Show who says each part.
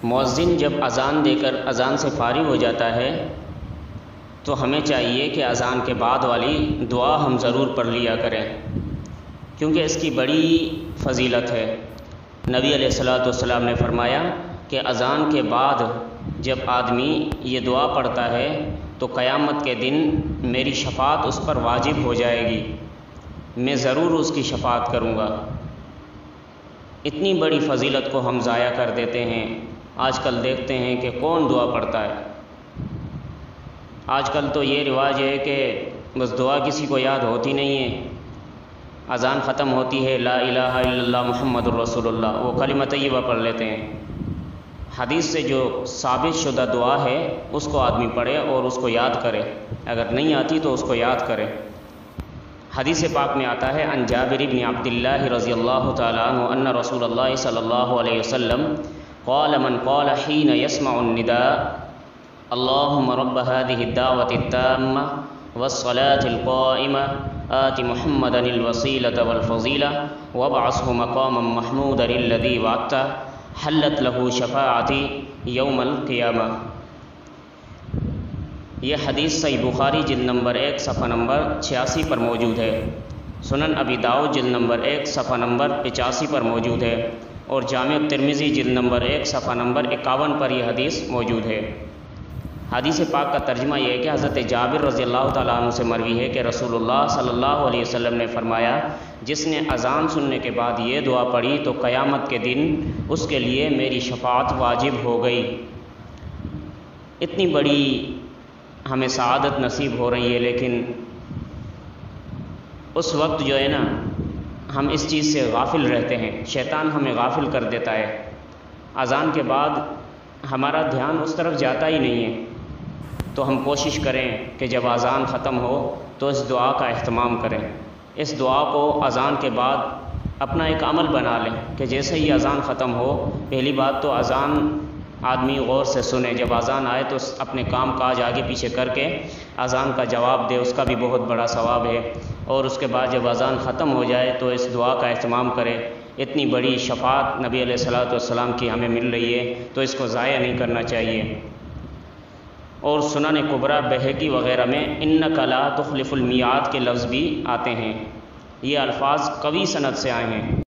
Speaker 1: مؤذن جب اذان دے کر اذان سے فارغ ہو جاتا ہے تو ہمیں چاہیے کہ اذان کے بعد والی دعا ہم ضرور پڑھ لیا کریں، کیونکہ اس کی بڑی فضیلت ہے۔ نبی علیہ الصلوۃ والسلام نے فرمایا کہ اذان کے بعد جب آدمی یہ دعا پڑھتا ہے تو قیامت کے دن میری شفاعت اس پر واجب ہو جائے گی، میں ضرور اس کی شفاعت کروں گا۔ اتنی بڑی فضیلت کو ہم ضائع کر دیتے ہیں۔ آج کل دیکھتے ہیں کہ کون دعا پڑھتا ہے۔ آج کل تو یہ رواج ہے کہ بس دعا کسی کو یاد ہوتی نہیں ہے، اذان ختم ہوتی ہے لا الہ الا اللہ محمد الرسول اللہ، وہ کلمہ طیبہ پڑھ لیتے ہیں۔ حدیث سے جو ثابت شدہ دعا ہے اس کو آدمی پڑھے اور اس کو یاد کرے، اگر نہیں آتی تو اس کو یاد کرے۔ حدیث پاک میں آتا ہے عن جابر بن عبد اللہ رضی اللہ تعالی عنہ ان رسول اللہ صلی اللہ علیہ وسلم قال من قال حين يسمع النداء اللهم رب هذه الدعوة التامة والصلاة القائمة آت محمدا الوسيلة والفضيلة وابعثه مقاما محمودا الذي وعدته حلت له شفاعتي يوم القيامة۔ یہ حدیث صحیح بخاری جلد نمبر 1 صفحہ نمبر 86 پر موجود ہے، سنن ابی داؤد جلد نمبر 1 صفحہ نمبر 85 پر موجود ہے، اور جامع ترمذی جلد نمبر 1 صفحہ نمبر 51 پر یہ حدیث موجود ہے۔ حدیث پاک کا ترجمہ یہ ہے کہ حضرت جابر رضی اللہ تعالیٰ عنہ سے مروی ہے کہ رسول اللہ صلی اللہ علیہ وسلم نے فرمایا جس نے اذان سننے کے بعد یہ دعا پڑھی تو قیامت کے دن اس کے لیے میری شفاعت واجب ہو گئی۔ اتنی بڑی ہمیں سعادت نصیب ہو رہی ہے، لیکن اس وقت جو ہے نا ہم اس چیز سے غافل رہتے ہیں، شیطان ہمیں غافل کر دیتا ہے۔ اذان کے بعد ہمارا دھیان اس طرف جاتا ہی نہیں ہے، تو ہم کوشش کریں کہ جب اذان ختم ہو تو اس دعا کا اہتمام کریں۔ اس دعا کو اذان کے بعد اپنا ایک عمل بنا لیں کہ جیسے ہی اذان ختم ہو، پہلی بات تو اذان آدمی غور سے سنے، جب اذان آئے تو اپنے کام کاج آگے پیچھے کر کے اذان کا جواب دے، اس کا بھی بہت بڑا ثواب ہے۔ اور اس کے بعد جب اذان ختم ہو جائے تو اس دعا کا اہتمام کرے۔ اتنی بڑی شفاعت نبی علیہ الصلوۃ والسلام کی ہمیں مل رہی ہے تو اس کو ضائع نہیں کرنا چاہیے۔ اور سنن کبریٰ بہقی وغیرہ میں انک لا تخلف المیعاد کے لفظ بھی آتے ہیں، یہ الفاظ قوی سند سے آئے ہیں۔